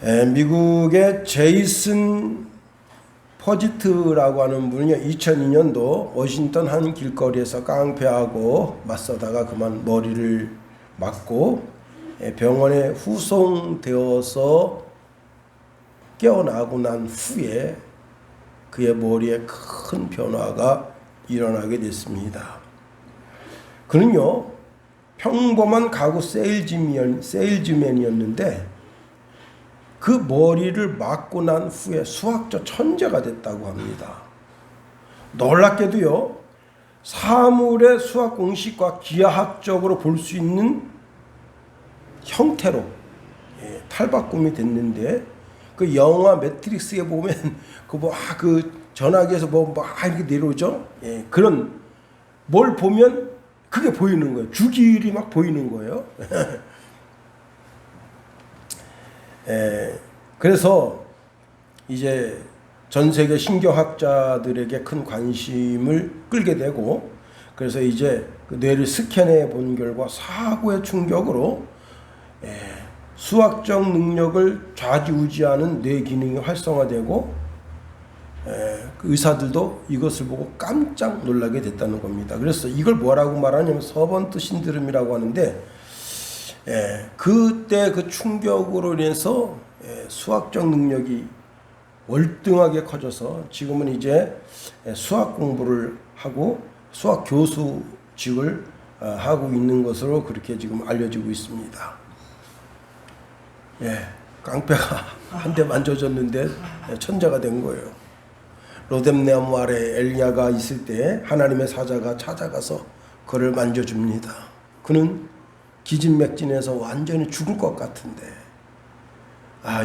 미국의 제이슨 퍼지트라고 하는 분은요, 2002년도 워싱턴 한 길거리에서 깡패하고 맞서다가 그만 머리를 맞고 병원에 후송되어서 깨어나고 난 후에 그의 머리에 큰 변화가 일어나게 됐습니다. 그는요, 평범한 가구 세일즈맨이었는데 그 머리를 맞고 난 후에 수학적 천재가 됐다고 합니다. 놀랍게도요, 사물의 수학 공식과 기하학적으로 볼 수 있는 형태로 탈바꿈이 됐는데, 그 영화 매트릭스에 보면 그 전화기에서 이렇게 내려오죠. 그런 뭘 보면 그게 보이는 거예요. 주길이 막 보이는 거예요. 그래서 이제 전 세계 신경학자들에게 큰 관심을 끌게 되고, 그래서 이제 그 뇌를 스캔해 본 결과 사고의 충격으로 수학적 능력을 좌지우지하는 뇌 기능이 활성화되고, 그 의사들도 이것을 보고 깜짝 놀라게 됐다는 겁니다. 그래서 이걸 뭐라고 말하냐면 서번트 신드롬이라고 하는데, 그때 그 충격으로 인해서 수학적 능력이 월등하게 커져서 지금은 이제 수학 공부를 하고 수학 교수직을 하고 있는 것으로 그렇게 지금 알려지고 있습니다. 깡패가 한 대 만져줬는데 천재가 된 거예요. 로뎀나무 아래 엘리야가 있을 때 하나님의 사자가 찾아가서 그를 만져줍니다. 그는 기진맥진해서 완전히 죽을 것 같은데,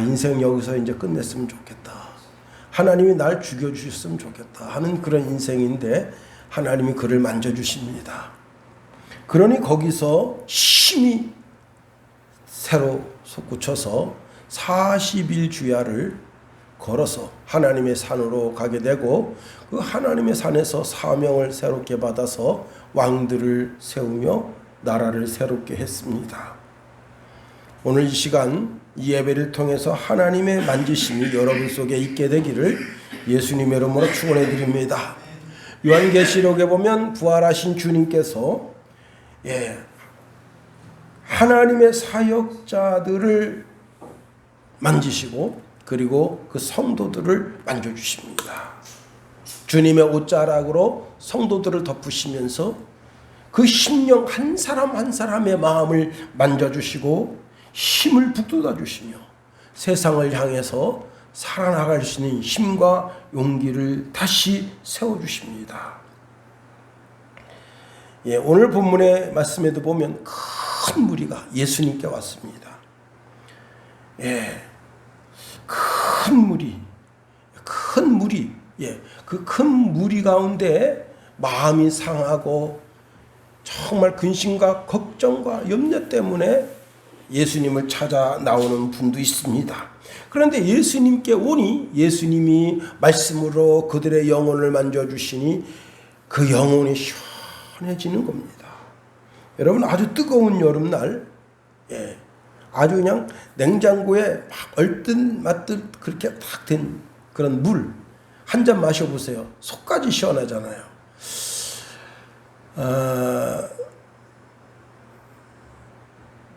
인생 여기서 이제 끝냈으면 좋겠다, 하나님이 날 죽여주셨으면 좋겠다 하는 그런 인생인데 하나님이 그를 만져주십니다. 그러니 거기서 힘이 새로 솟구쳐서 40일 주야를 걸어서 하나님의 산으로 가게 되고, 그 하나님의 산에서 사명을 새롭게 받아서 왕들을 세우며 나라를 새롭게 했습니다. 오늘 이 시간 이 예배를 통해서 하나님의 만지심이 여러분 속에 있게 되기를 예수님의 이름으로 축원해 드립니다. 요한계시록에 보면 부활하신 주님께서 하나님의 사역자들을 만지시고 그리고 그 성도들을 만져주십니다. 주님의 옷자락으로 성도들을 덮으시면서 그 심령 한 사람 한 사람의 마음을 만져주시고 힘을 북돋아 주시며 세상을 향해서 살아나갈 수 있는 힘과 용기를 다시 세워주십니다. 오늘 본문의 말씀에도 보면 큰 무리가 예수님께 왔습니다. 큰 무리, 그 큰 무리 가운데 마음이 상하고 정말 근심과 걱정과 염려 때문에 예수님을 찾아 나오는 분도 있습니다. 그런데 예수님께 오니 예수님이 말씀으로 그들의 영혼을 만져주시니 그 영혼이 시원해지는 겁니다. 여러분, 아주 뜨거운 여름날, 아주 그냥 냉장고에 막 얼뜻맞뜻 그렇게 딱 된 그런 물 한 잔 마셔보세요. 속까지 시원하잖아요.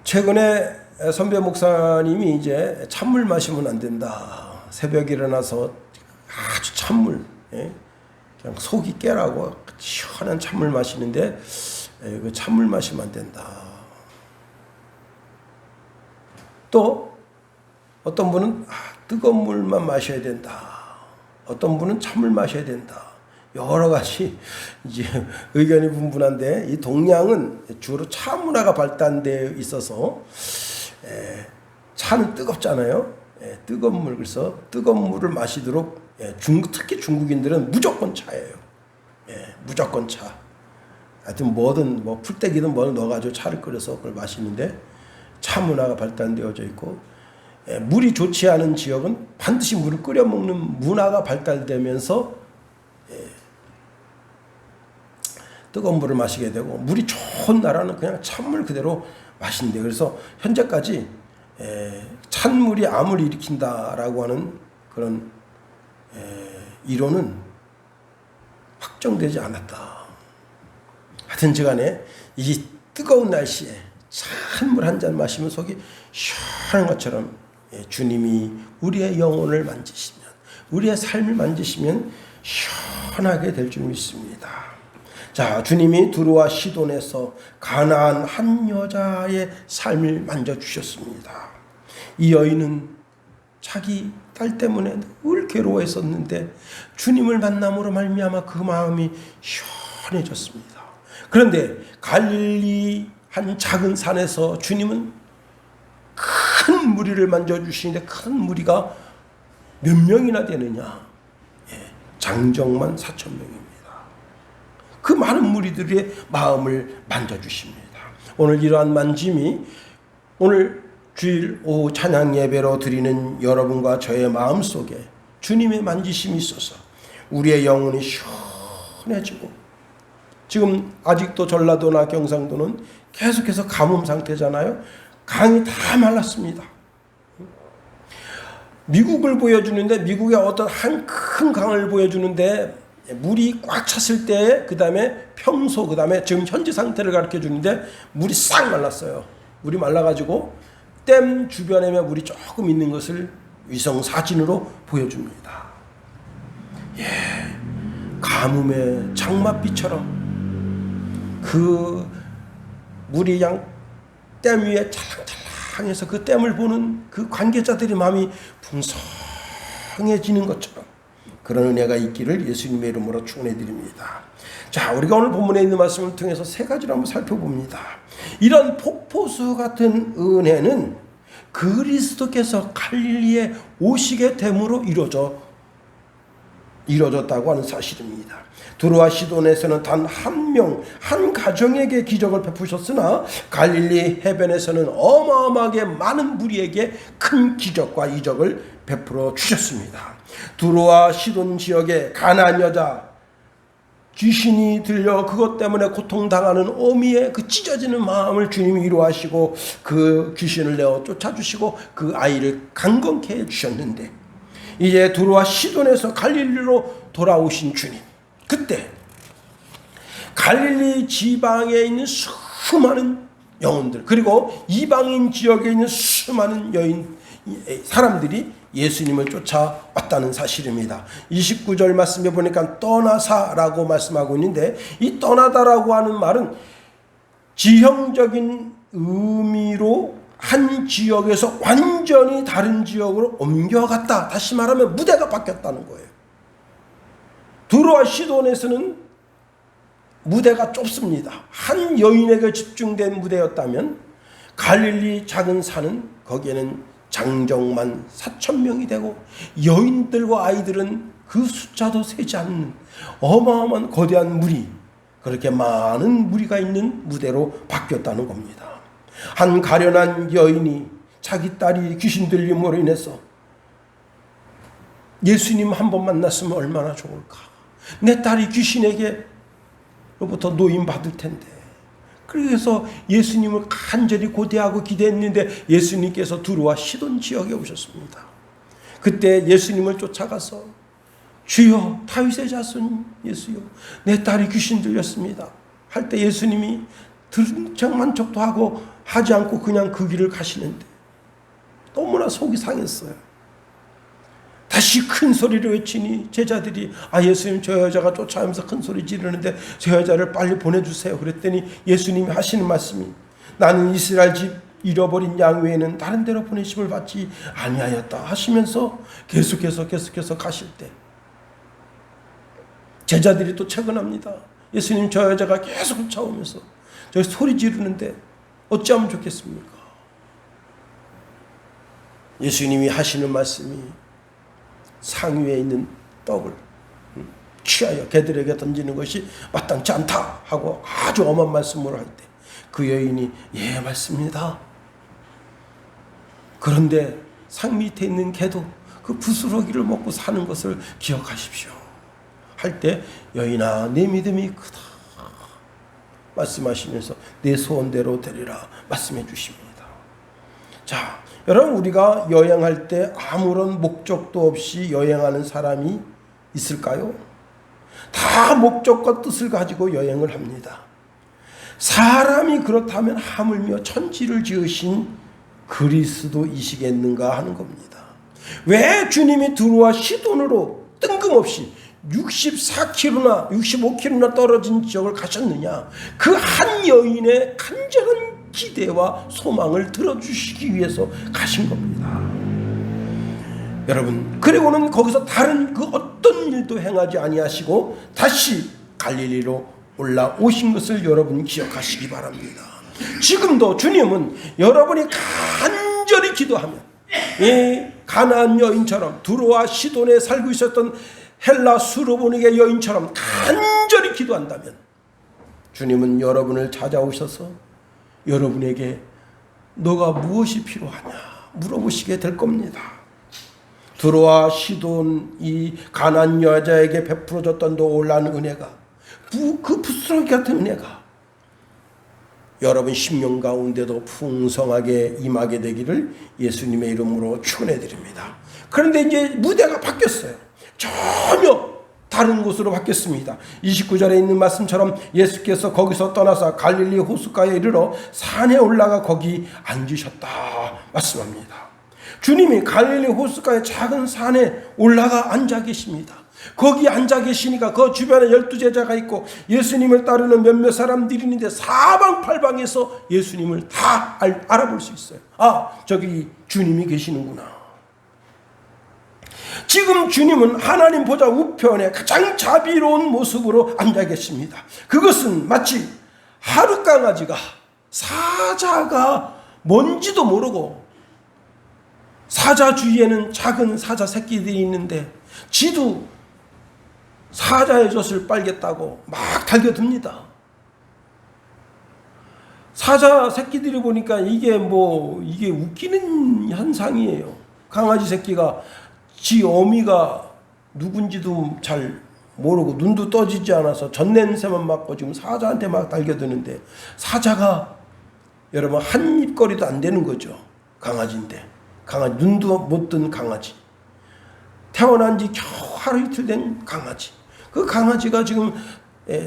최근에 선배 목사님이 이제 찬물 마시면 안 된다, 새벽에 일어나서 아주 찬물, 그냥 속이 깨라고 시원한 찬물 마시는데 그 찬물 마시면 안 된다. 또 어떤 분은 뜨거운 물만 마셔야 된다, 어떤 분은 찬물 마셔야 된다, 여러 가지 이제 의견이 분분한데, 이 동양은 주로 차 문화가 발달되어 있어서 차는 뜨겁잖아요. 뜨거운 물, 그래서 뜨거운 물을 마시도록 특히 중국인들은 무조건 차예요. 무조건 차. 하여튼 뭐든 풀떼기든 뭐든 넣어가지고 차를 끓여서 그걸 마시는데 차 문화가 발달되어져 있고, 물이 좋지 않은 지역은 반드시 물을 끓여 먹는 문화가 발달되면서 뜨거운 물을 마시게 되고, 물이 좋은 나라는 그냥 찬물 그대로 마신대요. 그래서 현재까지 찬물이 암을 일으킨다라고 하는 그런 이론은 확정되지 않았다. 하여튼 간에 이 뜨거운 날씨에 찬물 한 잔 마시면 속이 시원한 것처럼 주님이 우리의 영혼을 만지시면, 우리의 삶을 만지시면 시원하게 될 줄 믿습니다. 자, 주님이 두루와 시돈에서 가나안 한 여자의 삶을 만져주셨습니다. 이 여인은 자기 딸 때문에 늘 괴로워했었는데 주님을 만남으로 말미암아 그 마음이 시원해졌습니다. 그런데 갈릴리 한 작은 산에서 주님은 큰 무리를 만져주시는데, 큰 무리가 몇 명이나 되느냐? 장정만 4,000명입니다. 그 많은 무리들의 마음을 만져주십니다. 오늘 이러한 만짐이 오늘 주일 오후 찬양 예배로 드리는 여러분과 저의 마음속에 주님의 만지심이 있어서 우리의 영혼이 시원해지고, 지금 아직도 전라도나 경상도는 계속해서 가뭄 상태잖아요. 강이 다 말랐습니다. 미국을 보여주는데, 미국의 어떤 한 큰 강을 보여주는데 물이 꽉 찼을 때, 그 다음에 평소, 그 다음에 지금 현재 상태를 가르쳐 주는데 물이 싹 말랐어요. 물이 말라가지고 댐 주변에 물이 조금 있는 것을 위성 사진으로 보여줍니다. 가뭄의 장맛비처럼 그 물이 그냥 댐 위에 찰랑찰랑해서 그 댐을 보는 그 관계자들의 마음이 풍성해지는 것처럼 그런 은혜가 있기를 예수님의 이름으로 축원해드립니다. 자, 우리가 오늘 본문에 있는 말씀을 통해서 세 가지를 한번 살펴봅니다. 이런 폭포수 같은 은혜는 그리스도께서 갈릴리에 오시게 됨으로 이루어졌다고 하는 사실입니다. 두루와 시돈에서는 단 한 명, 한 가정에게 기적을 베푸셨으나 갈릴리 해변에서는 어마어마하게 많은 무리에게 큰 기적과 이적을 베풀어 주셨습니다. 두루와 시돈 지역에 가나안 여자, 귀신이 들려 그것 때문에 고통당하는 어미의 그 찢어지는 마음을 주님이 위로하시고 그 귀신을 내어 쫓아주시고 그 아이를 강건케 해주셨는데, 이제 두루와 시돈에서 갈릴리로 돌아오신 주님, 그때 갈릴리 지방에 있는 수많은 영혼들, 그리고 이방인 지역에 있는 수많은 사람들이 예수님을 쫓아왔다는 사실입니다. 29절 말씀에 보니까 떠나사라고 말씀하고 있는데, 이 떠나다라고 하는 말은 지형적인 의미로 한 지역에서 완전히 다른 지역으로 옮겨갔다. 다시 말하면 무대가 바뀌었다는 거예요. 두루와 시돈에서는 무대가 좁습니다. 한 여인에게 집중된 무대였다면 갈릴리 작은 산은 거기에는 장정만 4,000명이 되고 여인들과 아이들은 그 숫자도 세지 않는 어마어마한 거대한 무리, 그렇게 많은 무리가 있는 무대로 바뀌었다는 겁니다. 한 가련한 여인이 자기 딸이 귀신 들림으로 인해서 예수님 한 번 만났으면 얼마나 좋을까. 내 딸이 귀신에게로부터 노임받을 텐데. 그래서 예수님을 간절히 고대하고 기대했는데 예수님께서 두루와 시돈 지역에 오셨습니다. 그때 예수님을 쫓아가서 주여 다윗의 자손 예수여 내 딸이 귀신 들렸습니다 할 때 예수님이 들은 척만 척도 하지 않고 그냥 그 길을 가시는데 너무나 속이 상했어요. 다시 큰 소리를 외치니 제자들이 예수님 저 여자가 쫓아오면서 큰 소리 지르는데 저 여자를 빨리 보내주세요. 그랬더니 예수님이 하시는 말씀이 나는 이스라엘 집 잃어버린 양 외에는 다른 데로 보내심을 받지 아니하였다 하시면서 계속해서 가실 때 제자들이 또 채근합니다. 예수님 저 여자가 계속 쫓아오면서 저 소리 지르는데 어찌하면 좋겠습니까? 예수님이 하시는 말씀이 상 위에 있는 떡을 취하여 개들에게 던지는 것이 마땅치 않다 하고 아주 엄한 말씀으로 할 때 그 여인이 예 맞습니다. 그런데 상 밑에 있는 개도 그 부스러기를 먹고 사는 것을 기억하십시오 할 때 여인아 내 믿음이 크다 말씀하시면서 내 소원대로 되리라 말씀해 주십니다. 자, 여러분, 우리가 여행할 때 아무런 목적도 없이 여행하는 사람이 있을까요? 다 목적과 뜻을 가지고 여행을 합니다. 사람이 그렇다면 하물며 천지를 지으신 그리스도이시겠는가 하는 겁니다. 왜 주님이 두로와 시돈으로 뜬금없이 64km나 65km나 떨어진 지역을 가셨느냐? 그 한 여인의 간절한 기대와 소망을 들어주시기 위해서 가신 겁니다. 여러분, 그리고는 거기서 다른 그 어떤 일도 행하지 아니하시고 다시 갈릴리로 올라오신 것을 여러분 기억하시기 바랍니다. 지금도 주님은 여러분이 간절히 기도하면 이 가나안 여인처럼 두로와 시돈에 살고 있었던 헬라 수르보니게 여인처럼 간절히 기도한다면 주님은 여러분을 찾아오셔서 여러분에게 너가 무엇이 필요하냐 물어보시게 될 겁니다. 두로와 시돈 이 가나안 여자에게 베풀어졌던 놀라운 은혜가 그 부스러기 같은 은혜가 여러분 심령 가운데도 풍성하게 임하게 되기를 예수님의 이름으로 축원해 드립니다. 그런데 이제 무대가 바뀌었어요. 전혀 다른 곳으로 바뀌었습니다. 29절에 있는 말씀처럼 예수께서 거기서 떠나서 갈릴리 호숫가에 이르러 산에 올라가 거기 앉으셨다 말씀합니다. 주님이 갈릴리 호숫가의 작은 산에 올라가 앉아 계십니다. 거기 앉아 계시니까 그 주변에 12제자가 있고 예수님을 따르는 몇몇 사람들이 있는데 사방팔방에서 예수님을 다 알아볼 수 있어요. 아, 저기 주님이 계시는구나. 지금 주님은 하나님 보좌 우편에 가장 자비로운 모습으로 앉아 계십니다. 그것은 마치 하루 강아지가 사자가 뭔지도 모르고 사자 주위에는 작은 사자 새끼들이 있는데 지도 사자의 젖을 빨겠다고 막 달겨듭니다. 사자 새끼들이 보니까 이게 웃기는 현상이에요. 강아지 새끼가 지 어미가 누군지도 잘 모르고 눈도 떠지지 않아서 젖냄새만 맡고 지금 사자한테 막 달겨드는데 사자가 여러분 한 입거리도 안 되는 거죠. 강아지인데 강아지 눈도 못 뜬 강아지 태어난 지 겨우 하루 이틀 된 강아지 그 강아지가 지금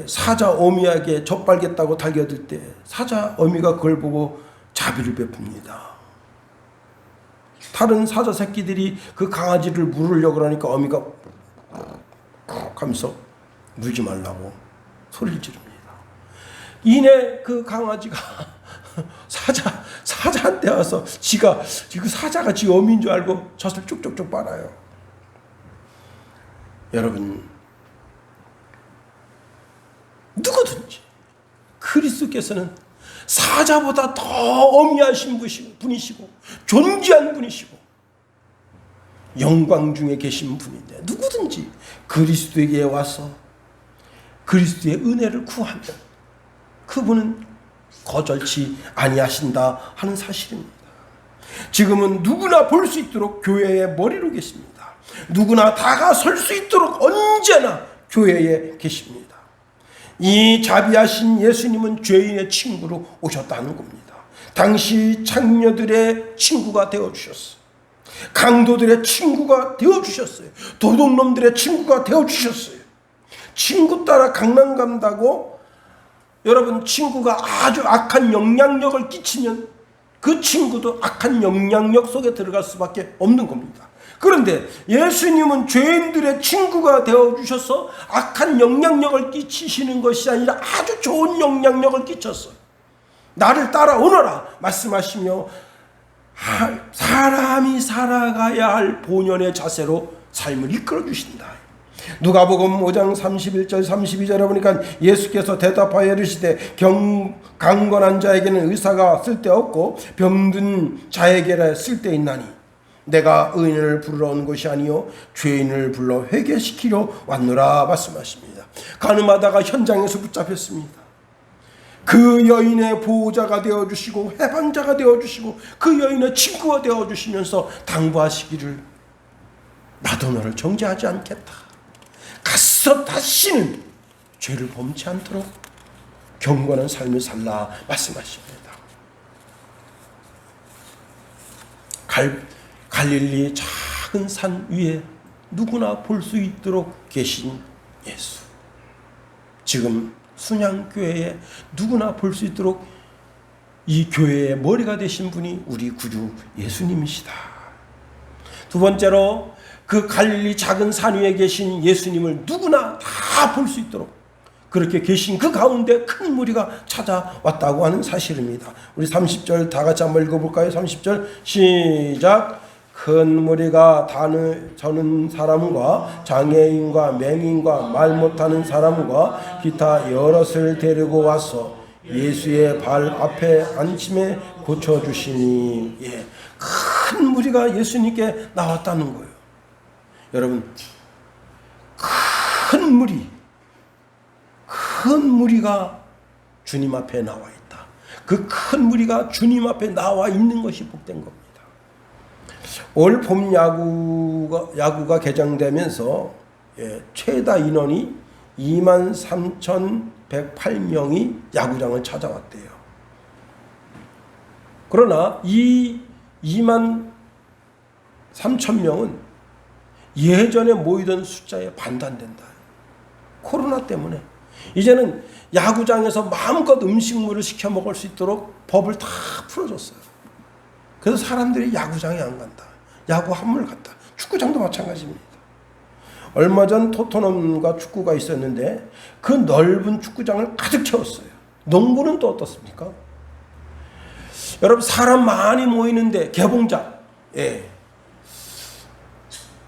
사자 어미에게 젖빨겠다고 달겨들 때 사자 어미가 그걸 보고 자비를 베풉니다. 다른 사자 새끼들이 그 강아지를 물으려고 그러니까 어미가 하면서 물지 말라고 소리를 지릅니다. 이내 그 강아지가 사자한테 와서 지가 그 사자가 지 어미인 줄 알고 젖을 쭉쭉쭉 빨아요. 여러분, 누구든지 그리스도께서는 사자보다 더 어미하신 분이시고 존귀한 분이시고 영광 중에 계신 분인데 누구든지 그리스도에게 와서 그리스도의 은혜를 구하면 그분은 거절치 아니하신다 하는 사실입니다. 지금은 누구나 볼 수 있도록 교회의 머리로 계십니다. 누구나 다가설 수 있도록 언제나 교회에 계십니다. 이 자비하신 예수님은 죄인의 친구로 오셨다는 겁니다. 당시 창녀들의 친구가 되어주셨어요. 강도들의 친구가 되어주셨어요. 도둑놈들의 친구가 되어주셨어요. 친구 따라 강남 간다고 여러분 친구가 아주 악한 영향력을 끼치면 그 친구도 악한 영향력 속에 들어갈 수밖에 없는 겁니다. 그런데 예수님은 죄인들의 친구가 되어주셔서 악한 영향력을 끼치시는 것이 아니라 아주 좋은 영향력을 끼쳤어요. 나를 따라오너라 말씀하시며 사람이 살아가야 할 본연의 자세로 삶을 이끌어 주신다. 누가복음 5장 31절 32절에 보니까 예수께서 대답하여 이르시되 강건한 자에게는 의사가 쓸데없고 병든 자에게라 쓸데있나니 내가 의인을 부르러 온 것이 아니요 죄인을 불러 회개시키려 왔노라 말씀하십니다. 가늠하다가 현장에서 붙잡혔습니다. 그 여인의 보호자가 되어주시고 해방자가 되어주시고 그 여인의 친구가 되어주시면서 당부하시기를 나도 너를 정죄하지 않겠다. 가서 다시는 죄를 범치 않도록 경건한 삶을 살라 말씀하십니다. 갈릴리 작은 산 위에 누구나 볼 수 있도록 계신 예수. 지금 순양교회에 누구나 볼 수 있도록 이 교회의 머리가 되신 분이 우리 구주 예수님이시다. 두 번째로 그 갈릴리 작은 산 위에 계신 예수님을 누구나 다 볼 수 있도록 그렇게 계신 그 가운데 큰 무리가 찾아왔다고 하는 사실입니다. 우리 30절 다 같이 한번 읽어볼까요? 30절 시작. 큰 무리가 저는 사람과 장애인과 맹인과 말 못하는 사람과 기타 여럿을 데리고 와서 예수의 발 앞에 앉힘에 고쳐주시니. 예, 큰 무리가 예수님께 나왔다는 거예요. 여러분, 큰 무리가 주님 앞에 나와 있다. 그 큰 무리가 주님 앞에 나와 있는 것이 복된 겁니다. 올 봄 야구가 개장되면서 최다 인원이 23,108명이 야구장을 찾아왔대요. 그러나 이 23,000명은 예전에 모이던 숫자에 반환된다. 코로나 때문에 이제는 야구장에서 마음껏 음식물을 시켜 먹을 수 있도록 법을 다 풀어줬어요. 그래서 사람들이 야구장에 안 간다. 야구 한물 갔다. 축구장도 마찬가지입니다. 얼마 전 토트넘과 축구가 있었는데 그 넓은 축구장을 가득 채웠어요. 농구는 또 어떻습니까? 여러분, 사람 많이 모이는데 개봉작.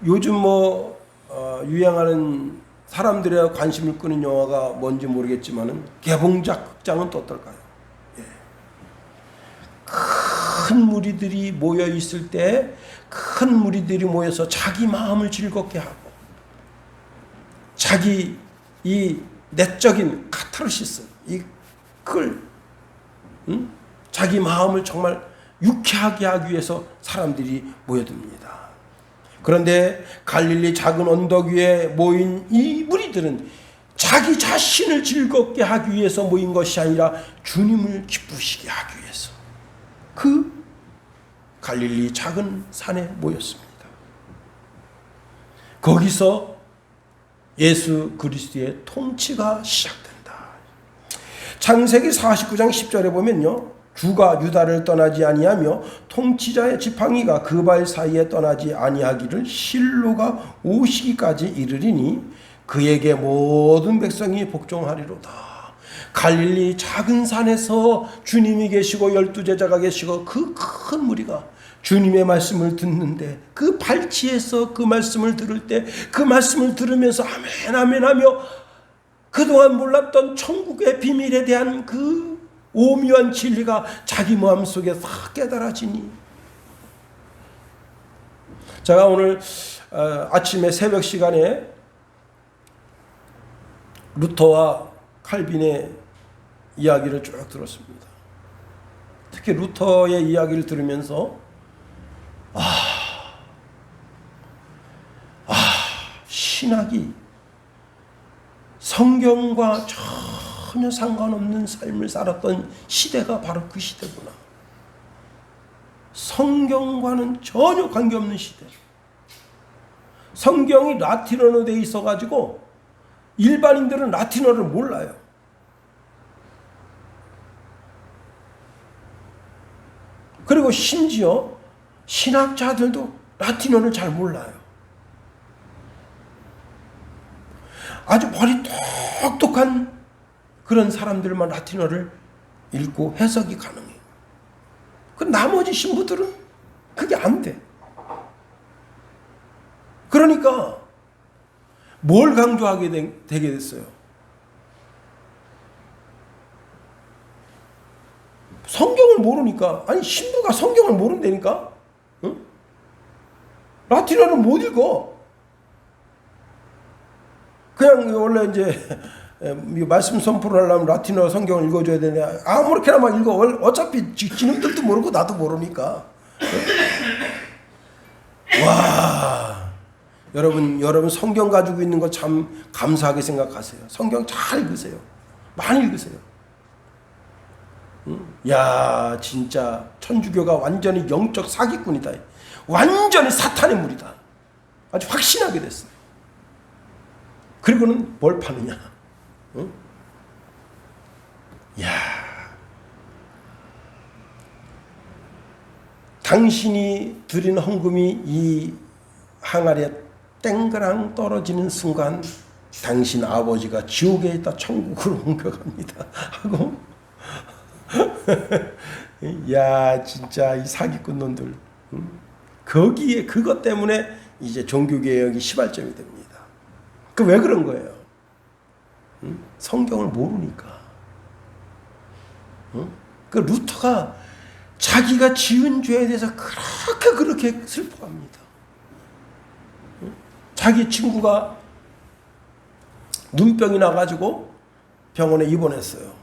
요즘 유행하는 사람들의 관심을 끄는 영화가 뭔지 모르겠지만은 개봉작 극장은 또 어떨까요? 큰 무리들이 모여 있을 때 큰 무리들이 모여서 자기 마음을 즐겁게 하고 자기 이 내적인 카타르시스, 자기 마음을 정말 유쾌하게 하기 위해서 사람들이 모여듭니다. 그런데 갈릴리 작은 언덕 위에 모인 이 무리들은 자기 자신을 즐겁게 하기 위해서 모인 것이 아니라 주님을 기쁘시게 하기 위해서 그 갈릴리 작은 산에 모였습니다. 거기서 예수 그리스도의 통치가 시작된다. 창세기 49장 10절에 보면요, 주가 유다를 떠나지 아니하며 통치자의 지팡이가 그 발 사이에 떠나지 아니하기를 실로가 오시기까지 이르리니 그에게 모든 백성이 복종하리로다. 갈릴리 작은 산에서 주님이 계시고 12제자가 계시고 그 큰 무리가 주님의 말씀을 듣는데 그 발치에서 그 말씀을 들을 때 그 말씀을 들으면서 아멘 아멘 하며 그동안 몰랐던 천국의 비밀에 대한 그 오묘한 진리가 자기 마음속에 싹 깨달아지니. 제가 오늘 아침에 새벽 시간에 루터와 칼빈의 이야기를 쭉 들었습니다. 특히 루터의 이야기를 들으면서 신학이 성경과 전혀 상관없는 삶을 살았던 시대가 바로 그 시대구나. 성경과는 전혀 관계없는 시대. 성경이 라틴어로 돼 있어가지고 일반인들은 라틴어를 몰라요. 그리고 심지어 신학자들도 라틴어를 잘 몰라요. 아주 머리 똑똑한 그런 사람들만 라틴어를 읽고 해석이 가능해요. 그 나머지 신부들은 그게 안 돼. 그러니까 뭘 강조하게 되게 됐어요? 성경을 모르니까. 아니, 신부가 성경을 모른다니까? 응? 라틴어를 못 읽어. 그냥 원래 이제 말씀 선포를 하려면 라틴어 성경을 읽어줘야 되냐. 아무렇게나 막 읽어. 어차피 지놈들도 모르고 나도 모르니까. 와, 여러분 성경 가지고 있는 거 참 감사하게 생각하세요. 성경 잘 읽으세요. 많이 읽으세요. 야, 진짜 천주교가 완전히 영적 사기꾼이다. 완전히 사탄의 무리다. 아주 확신하게 됐어요. 그리고는 뭘 파느냐? 응? 야, 당신이 드린 헌금이 이 항아리에 땡그랑 떨어지는 순간 당신 아버지가 지옥에 있다 천국으로 옮겨갑니다 하고 야, 진짜 이 사기꾼 놈들. 거기에 그것 때문에 이제 종교개혁이 시발점이 됩니다. 그 왜 그런 거예요? 성경을 모르니까. 그 루터가 자기가 지은 죄에 대해서 그렇게 슬퍼합니다. 자기 친구가 눈병이 나가지고 병원에 입원했어요.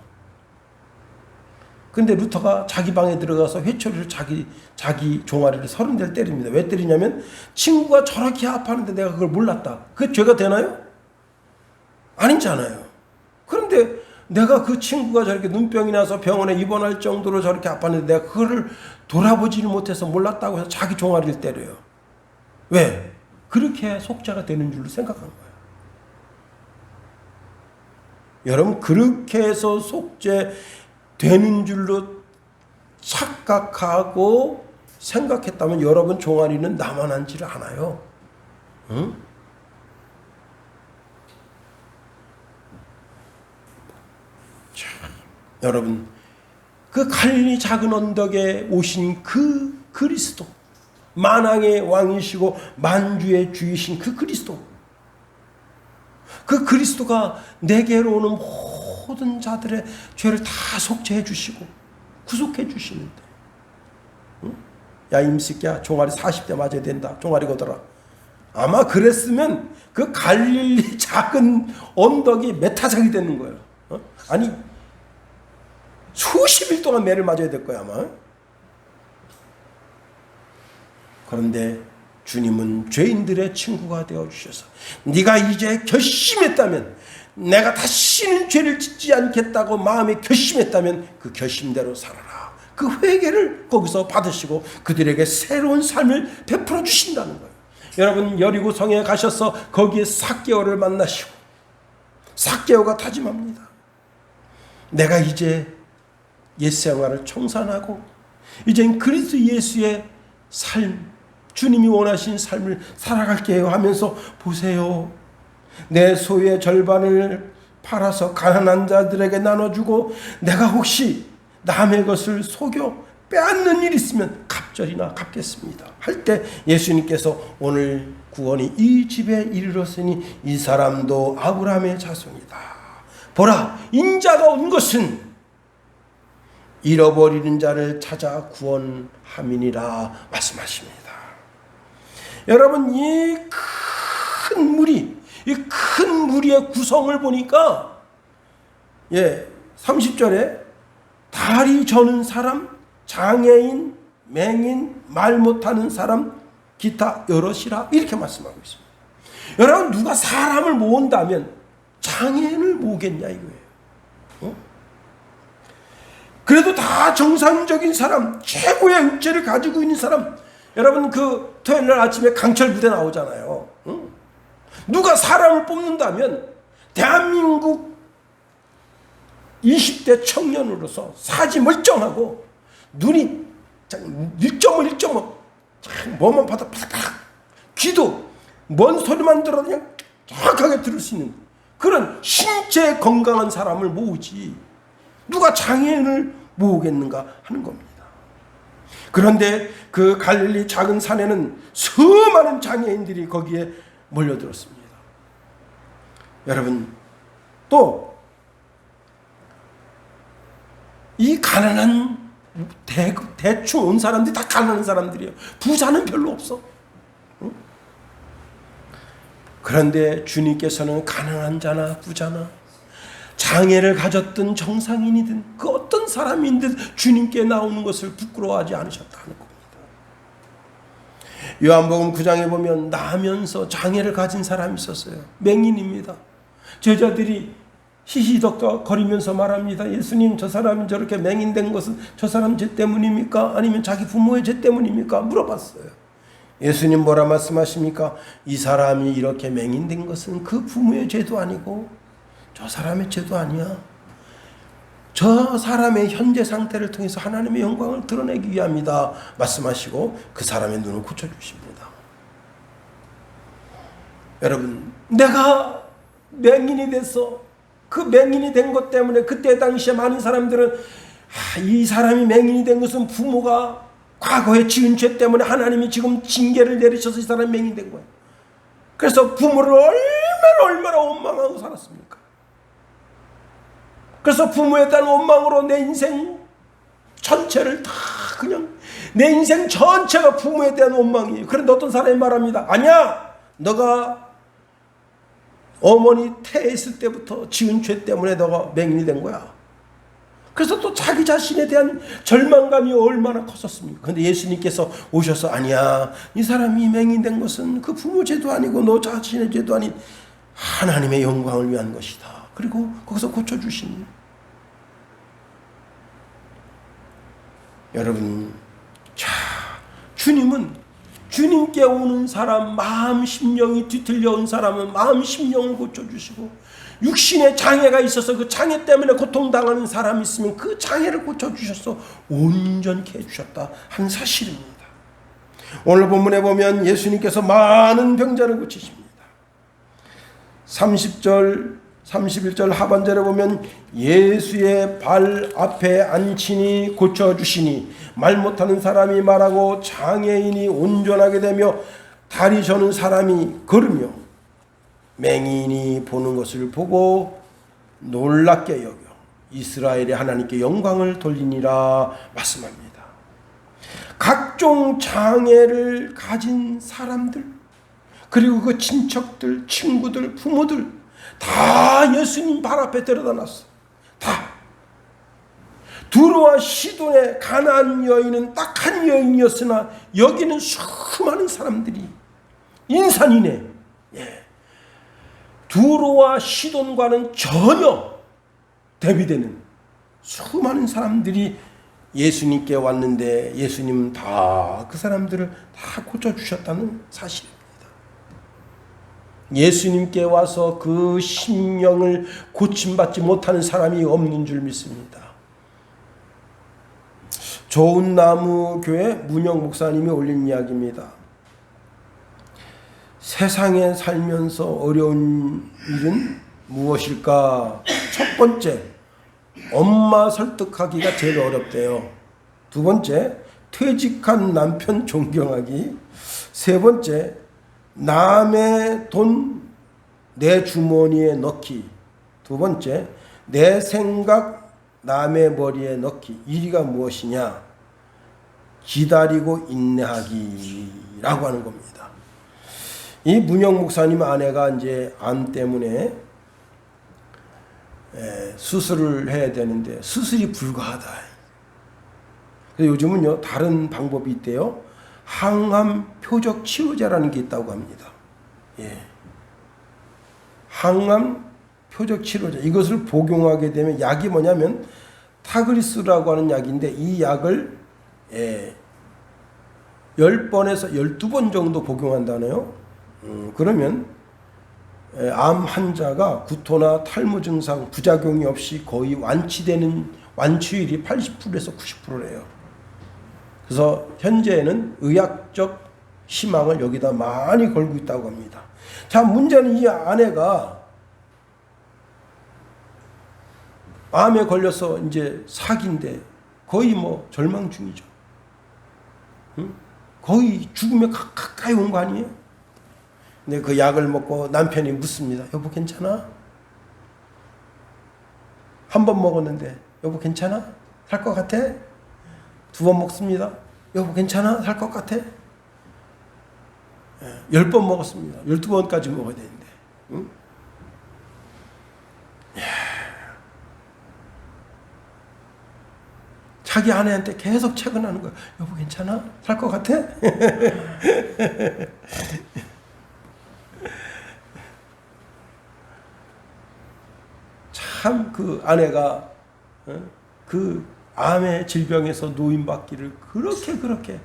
근데 루터가 자기 방에 들어가서 회초리를 자기 종아리를 30대를 때립니다. 왜 때리냐면 친구가 저렇게 아파하는데 내가 그걸 몰랐다. 그게 죄가 되나요? 아니잖아요. 그런데 내가 그 친구가 저렇게 눈병이 나서 병원에 입원할 정도로 저렇게 아팠는데 내가 그거를 돌아보지를 못해서 몰랐다고 해서 자기 종아리를 때려요. 왜? 그렇게 속죄가 되는 줄로 생각한 거예요. 여러분, 그렇게 해서 속죄 되는 줄로 착각하고 생각했다면 여러분 종아리는 남아나지를 않아요. 응? 자, 여러분, 그 갈릴리 작은 언덕에 오신 그 그리스도, 만왕의 왕이시고 만주의 주이신 그 그리스도, 그 그리스도가 내게로 오는 모든 자들의 죄를 다 속죄해 주시고 구속해 주시는데, 응? 야, 임새끼야, 종아리 40대 맞아야 된다. 종아리 걷어라. 아마 그랬으면 그 갈릴리 작은 언덕이 메타작이 되는 거예요. 아니, 수십 일 동안 매를 맞아야 될 거야 아마. 그런데 주님은 죄인들의 친구가 되어주셔서 네가 이제 결심했다면, 내가 다시는 죄를 짓지 않겠다고 마음에 결심했다면 그 결심대로 살아라. 그 회개를 거기서 받으시고 그들에게 새로운 삶을 베풀어 주신다는 거예요. 여러분, 여리고 성에 가셔서 거기에 삭개오를 만나시고 삭개오가 다짐합니다. 내가 이제 옛 생활을 청산하고 이젠 그리스도 예수의 삶, 주님이 원하신 삶을 살아갈게요 하면서, 보세요, 내 소유의 절반을 팔아서 가난한 자들에게 나눠주고 내가 혹시 남의 것을 속여 빼앗는 일이 있으면 갑절이나 갚겠습니다 할 때 예수님께서 오늘 구원이 이 집에 이르렀으니 이 사람도 아브라함의 자손이다. 보라, 인자가 온 것은 잃어버리는 자를 찾아 구원함이니라 말씀하십니다. 여러분, 이 큰 무리의 구성을 보니까 30절에 다리 저는 사람, 장애인, 맹인, 말 못하는 사람, 기타 여럿이라 이렇게 말씀하고 있습니다. 여러분, 누가 사람을 모은다면 장애인을 모으겠냐 이거예요. 그래도 다 정상적인 사람, 최고의 육체를 가지고 있는 사람. 여러분, 그 토요일날 아침에 강철 부대 나오잖아요. 누가 사람을 뽑는다면 대한민국 20대 청년으로서 사지 멀쩡하고 눈이 1.5 뭐만 봐도 파닥파닥, 귀도 뭔 소리만 들어도 그냥 정확하게 들을 수 있는 그런 신체 건강한 사람을 모으지 누가 장애인을 모으겠는가 하는 겁니다. 그런데 그 갈릴리 작은 산에는 수많은 장애인들이 거기에 몰려들었습니다. 여러분, 또 이 가난한 대충 온 사람들이 다 가난한 사람들이에요. 부자는 별로 없어. 그런데 주님께서는 가난한 자나 부자나 장애를 가졌든 정상인이든 그 어떤 사람인든 주님께 나오는 것을 부끄러워하지 않으셨다는 겁니다. 요한복음 9장에 보면 나면서 장애를 가진 사람이 있었어요. 맹인입니다. 제자들이 히히덕거리면서 말합니다. 예수님, 저 사람이 저렇게 맹인된 것은 저 사람 죄 때문입니까? 아니면 자기 부모의 죄 때문입니까? 물어봤어요. 예수님 뭐라 말씀하십니까? 이 사람이 이렇게 맹인된 것은 그 부모의 죄도 아니고 저 사람의 죄도 아니야. 저 사람의 현재 상태를 통해서 하나님의 영광을 드러내기 위함이다 말씀하시고 그 사람의 눈을 고쳐주십니다. 여러분, 내가 맹인이 돼서 그 맹인이 된 것 때문에 그때 당시에 많은 사람들은 이 사람이 맹인이 된 것은 부모가 과거에 지은 죄 때문에 하나님이 지금 징계를 내리셔서 이 사람이 맹인이 된 거예요. 그래서 부모를 얼마나 원망하고 살았습니까? 그래서 부모에 대한 원망으로 내 인생 전체를 다 그냥 내 인생 전체가 부모에 대한 원망이에요. 그런데 어떤 사람이 말합니다. 아니야, 너가 어머니 태했을 때부터 지은 죄 때문에 너가 맹인이 된 거야. 그래서 또 자기 자신에 대한 절망감이 얼마나 컸었습니까? 그런데 예수님께서 오셔서 아니야, 이 사람이 맹인된 것은 그 부모 죄도 아니고 너 자신의 죄도 아닌 하나님의 영광을 위한 것이다. 그리고 거기서 고쳐주시니. 여러분, 자, 주님은 주님께 오는 사람, 마음 심령이 뒤틀려 온 사람은 마음 심령을 고쳐주시고, 육신에 장애가 있어서 그 장애 때문에 고통당하는 사람이 있으면 그 장애를 고쳐주셔서 온전케 해주셨다 하는 사실입니다. 오늘 본문에 보면 예수님께서 많은 병자를 고치십니다. 30절 31절 하반절에 보면 예수의 발 앞에 앉히니 고쳐주시니 말 못하는 사람이 말하고 장애인이 온전하게 되며 다리 저는 사람이 걸으며 맹인이 보는 것을 보고 놀랍게 여겨 이스라엘의 하나님께 영광을 돌리니라 말씀합니다. 각종 장애를 가진 사람들, 그리고 그 친척들, 친구들, 부모들 다 예수님 발 앞에 데려다 놨어. 다. 두로와 시돈의 가나안 여인은 딱 한 여인이었으나 여기는 수많은 사람들이 인산이네. 예. 두로와 시돈과는 전혀 대비되는 수많은 사람들이 예수님께 왔는데 예수님은 다 그 사람들을 다 고쳐주셨다는 사실입니다. 예수님께 와서 그 심령을 고침받지 못하는 사람이 없는 줄 믿습니다. 좋은 나무 교회 문영 목사님이 올린 이야기입니다. 세상에 살면서 어려운 일은 무엇일까? 첫 번째, 엄마 설득하기가 제일 어렵대요. 두 번째, 퇴직한 남편 존경하기. 세 번째, 남의 돈 내 주머니에 넣기. 두 번째, 내 생각 남의 머리에 넣기. 1위가 무엇이냐? 기다리고 인내하기라고 하는 겁니다. 이 문영 목사님 아내가 이제 암 때문에 수술을 해야 되는데 수술이 불가하다. 요즘은요 다른 방법이 있대요. 항암 표적 치료제라는 게 있다고 합니다. 예. 항암 표적 치료제. 이것을 복용하게 되면 약이 뭐냐면 타그리스라고 하는 약인데 이 약을 10번에서 12번 정도 복용한다네요. 그러면 암 환자가 구토나 탈모 증상, 부작용이 없이 거의 완치되는 완치율이 80%에서 90%래요. 그래서 현재는 의학적 희망을 여기다 많이 걸고 있다고 합니다. 자, 문제는 이 아내가 암에 걸려서 이제 사기인데 거의 뭐 절망 중이죠. 응? 거의 죽음에 가까이 온 거 아니에요? 근데 그 약을 먹고 남편이 묻습니다. 여보 괜찮아? 한 번 먹었는데 여보 괜찮아? 살 것 같아? 2번 먹습니다. 여보 괜찮아? 살 것 같아? 10번 먹었습니다. 12번까지 먹어야 되는데. 응? 자기 아내한테 계속 채근하는 거야. 여보 괜찮아? 살 것 같아? 참 그 아내가 그 암의 질병에서 노인받기를 그렇게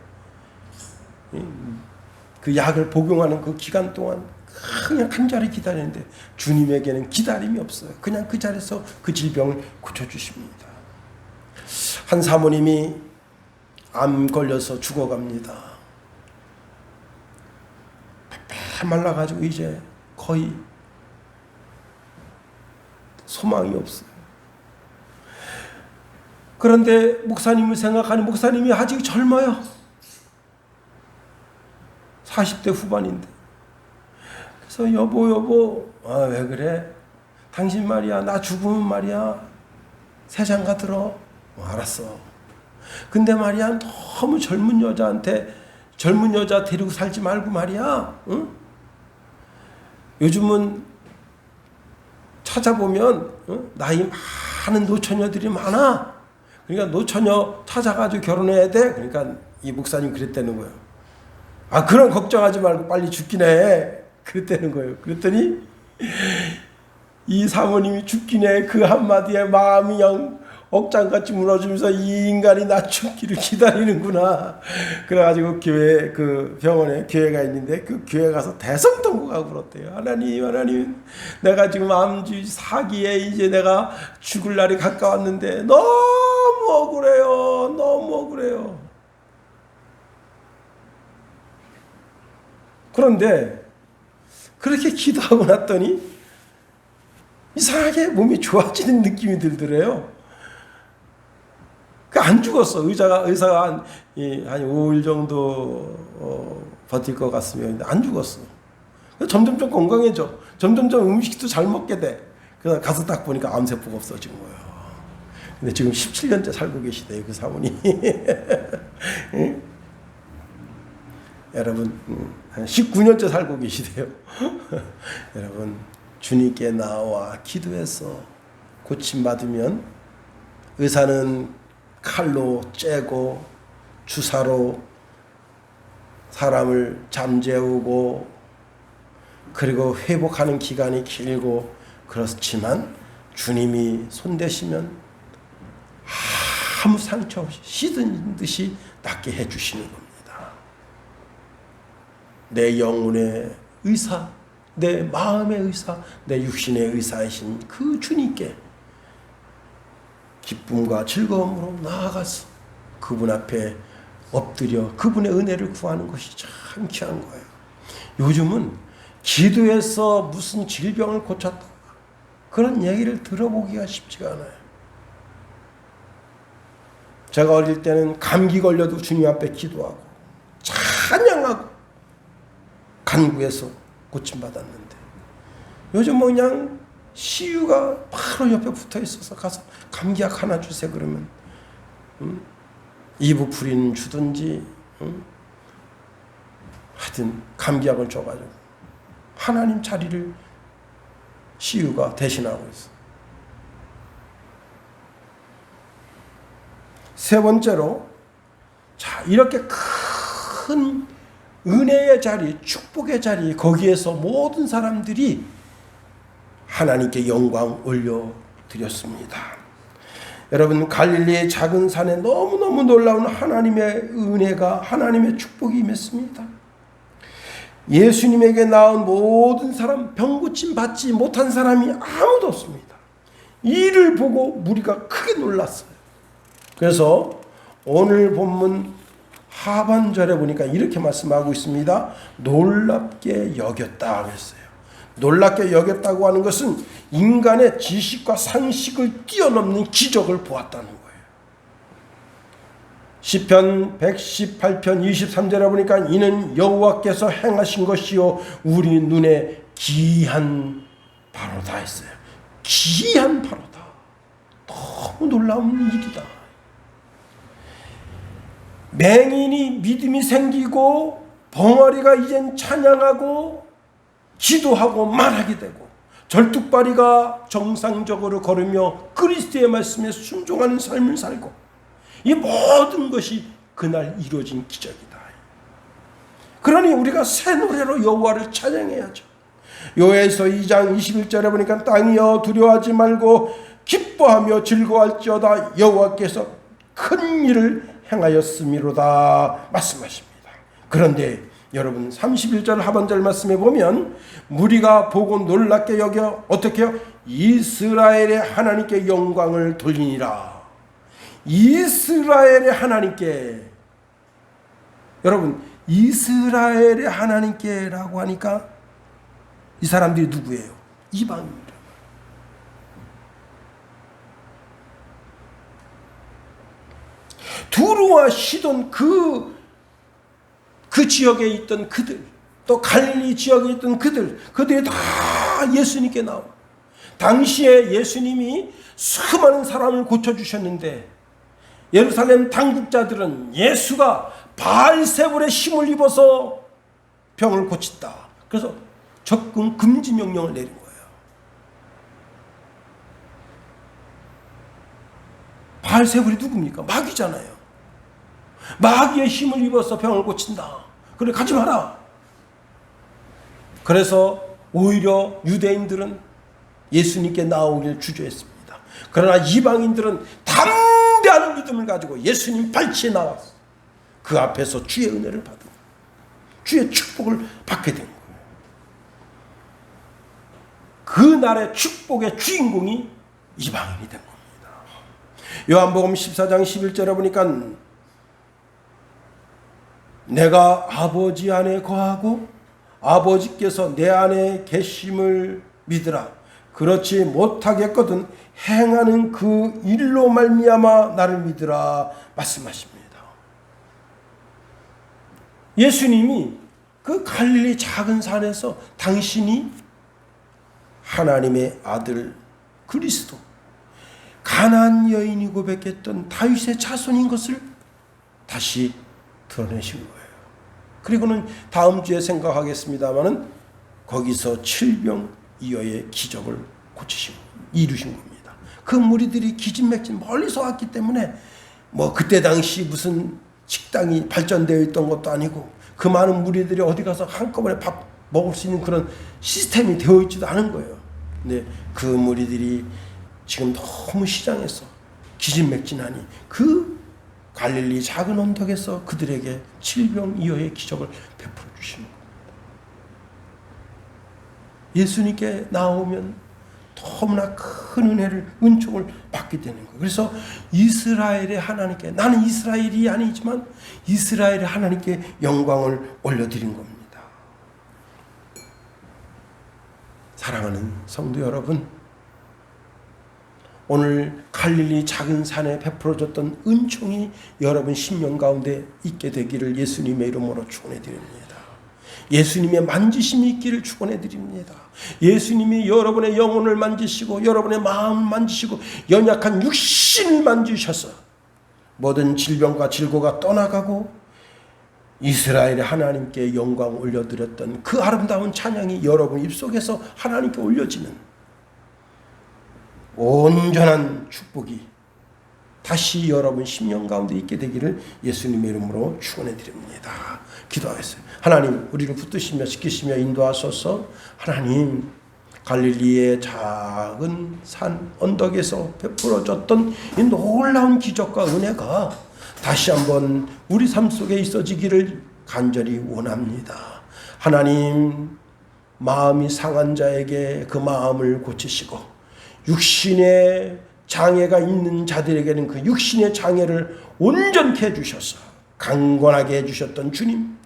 그 약을 복용하는 그 기간 동안 그냥 간절히 기다리는데 주님에게는 기다림이 없어요. 그냥 그 자리에서 그 질병을 고쳐주십니다. 한 사모님이 암 걸려서 죽어갑니다. 폐 말라가지고 이제 거의 소망이 없어요. 그런데 목사님을 생각하니 목사님이 아직 젊어요. 40대 후반인데. 그래서 여보 왜 그래? 당신 말이야 나 죽으면 말이야 세상가 들어. 알았어. 근데 말이야 너무 젊은 여자 데리고 살지 말고 말이야. 응? 요즘은 찾아보면 나이 많은 노처녀들이 많아. 그러니까 노처녀 찾아가지고 결혼해야 돼. 그러니까 이 목사님 그랬다는 거예요. 아 그런 걱정하지 말고 빨리 죽긴 해. 그랬다는 거예요. 그랬더니 이 사모님이 죽긴 해. 그 한마디에 마음이 영 억장같이 무너지면서 이 인간이 나 죽기를 기다리는구나. 그래가지고 교회 그 병원에 교회가 있는데 그 교회 가서 대성통곡하고 그랬대요. 하나님 내가 지금 암주 사기에 이제 내가 죽을 날이 가까웠는데 너무 억울해요. 그런데 그렇게 기도하고 났더니 이상하게 몸이 좋아지는 느낌이 들더래요. 안 죽었어. 의사가 한 5일 정도 버틸 것 같으면 안 죽었어. 점점점 건강해져. 점점점 음식도 잘 먹게 돼. 그래서 가서 딱 보니까 암세포가 없어진 거예요. 근데 지금 17년째 살고 계시대요, 그 사모님. 여러분, 한 19년째 살고 계시대요. 여러분, 주님께 나와 기도해서 고침받으면 의사는 칼로 째고 주사로 사람을 잠재우고 그리고 회복하는 기간이 길고 그렇지만 주님이 손대시면 아무 상처 없이 시든 듯이 낫게 해주시는 겁니다. 내 영혼의 의사, 내 마음의 의사, 내 육신의 의사이신 그 주님께 기쁨과 즐거움으로 나아가서 그분 앞에 엎드려 그분의 은혜를 구하는 것이 참 귀한 거예요. 요즘은 기도해서 무슨 질병을 고쳤다 그런 얘기를 들어보기가 쉽지가 않아요. 제가 어릴 때는 감기 걸려도 주님 앞에 기도하고 찬양하고 간구해서 고침받았는데 요즘 뭐 그냥 CU가 바로 옆에 붙어 있어서 가서 감기약 하나 주세요 그러면 이부프린 주든지 하여튼 감기약을 줘가지고 하나님 자리를 CU가 대신하고 있어. 세 번째로 자 이렇게 큰 은혜의 자리, 축복의 자리 거기에서 모든 사람들이 하나님께 영광 올려드렸습니다. 여러분 갈릴리의 작은 산에 너무너무 놀라운 하나님의 은혜가 하나님의 축복이 임했습니다. 예수님에게 나온 모든 사람 병고침 받지 못한 사람이 아무도 없습니다. 이를 보고 무리가 크게 놀랐어요. 그래서 오늘 본문 하반절에 보니까 이렇게 말씀하고 있습니다. 놀랍게 여겼다 그랬어요. 놀랍게 여겼다고 하는 것은 인간의 지식과 상식을 뛰어넘는 기적을 보았다는 거예요. 시편 118편 23절에 보니까 이는 여호와께서 행하신 것이요 우리 눈에 기이한 바로다 했어요. 기이한 바로다. 너무 놀라운 일이다. 맹인이 믿음이 생기고 벙어리가 이젠 찬양하고 기도하고 말하게 되고 절뚝발이가 정상적으로 걸으며 그리스도의 말씀에 순종하는 삶을 살고 이 모든 것이 그날 이루어진 기적이다. 그러니 우리가 새 노래로 여호와를 찬양해야죠. 요에서 2장 21절에 보니까 땅이여 두려워하지 말고 기뻐하며 즐거워할지어다 여호와께서 큰 일을 행하였음이로다 말씀하십니다. 그런데 여러분 31절 하반절 말씀에 보면 무리가 보고 놀랍게 여겨 어떻게 해요? 이스라엘의 하나님께 영광을 돌리니라. 이스라엘의 하나님께. 여러분 이스라엘의 하나님께라고 하니까 이 사람들이 누구예요? 이방인입니다. 두루와 시돈 그 지역에 있던 그들, 또 갈릴리 지역에 있던 그들이 다 예수님께 나오. 당시에 예수님이 수많은 사람을 고쳐주셨는데 예루살렘 당국자들은 예수가 바알세불의 힘을 입어서 병을 고친다. 그래서 접근 금지 명령을 내린 거예요. 바알세불이 누굽니까? 마귀잖아요. 마귀의 힘을 입어서 병을 고친다. 그래 가지 마라. 그래서 오히려 유대인들은 예수님께 나오길 주저했습니다. 그러나 이방인들은 담대한 믿음을 가지고 예수님 발치에 나왔어. 그 앞에서 주의 은혜를 받은, 주의 축복을 받게 된 거예요. 그날의 축복의 주인공이 이방인이 된 겁니다. 요한복음 14장 11절에 보니까 내가 아버지 안에 거하고 아버지께서 내 안에 계심을 믿으라. 그렇지 못하겠거든 행하는 그 일로 말미암아 나를 믿으라 말씀하십니다. 예수님이 그 갈릴리 작은 산에서 당신이 하나님의 아들 그리스도, 가나안 여인이 고백했던 다윗의 자손인 것을 다시 드러내신 거예요. 그리고는 다음 주에 생각하겠습니다마는 거기서 칠병이어의 기적을 이루신 겁니다. 그 무리들이 기진맥진 멀리서 왔기 때문에 그때 당시 무슨 식당이 발전되어 있던 것도 아니고 그 많은 무리들이 어디 가서 한꺼번에 밥 먹을 수 있는 그런 시스템이 되어 있지도 않은 거예요. 근데 그 무리들이 지금 너무 시장에서 기진맥진하니 그 갈릴리 작은 언덕에서 그들에게 칠병이어의 기적을 베풀어 주시는 겁니다. 예수님께 나오면 너무나 큰 은혜를, 은총을 받게 되는 거예요. 그래서 이스라엘의 하나님께, 나는 이스라엘이 아니지만 이스라엘의 하나님께 영광을 올려드린 겁니다. 사랑하는 성도 여러분, 오늘 갈릴리 작은 산에 베풀어졌던 은총이 여러분 심령 가운데 있게 되기를 예수님의 이름으로 축원해 드립니다. 예수님의 만지심이 있기를 축원해 드립니다. 예수님이 여러분의 영혼을 만지시고 여러분의 마음을 만지시고 연약한 육신을 만지셔서 모든 질병과 질고가 떠나가고 이스라엘의 하나님께 영광 올려드렸던 그 아름다운 찬양이 여러분 입속에서 하나님께 올려지는 온전한 축복이 다시 여러분 심령 가운데 있게 되기를 예수님의 이름으로 축원해 드립니다. 기도하겠어요. 하나님, 우리를 붙드시며 지키시며 인도하소서. 하나님, 갈릴리의 작은 산 언덕에서 베풀어졌던 이 놀라운 기적과 은혜가 다시 한번 우리 삶 속에 있어지기를 간절히 원합니다. 하나님, 마음이 상한 자에게 그 마음을 고치시고 육신의 장애가 있는 자들에게는 그 육신의 장애를 온전케 해주셔서 강건하게 해주셨던 주님,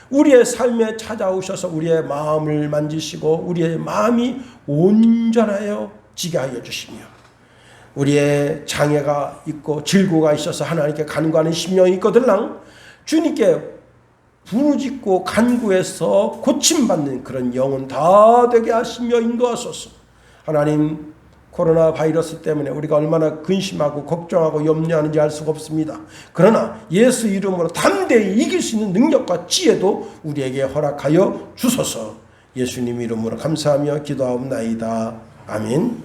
우리의 삶에 찾아오셔서 우리의 마음을 만지시고 우리의 마음이 온전하여 지게 하여 주시며 우리의 장애가 있고 질고가 있어서 하나님께 간구하는 심령이 있거들랑 주님께 부르짖고 간구해서 고침받는 그런 영혼 다 되게 하시며 인도하소서. 하나님, 코로나 바이러스 때문에 우리가 얼마나 근심하고 걱정하고 염려하는지 알 수가 없습니다. 그러나 예수 이름으로 담대히 이길 수 있는 능력과 지혜도 우리에게 허락하여 주소서. 예수님 이름으로 감사하며 기도하옵나이다. 아멘.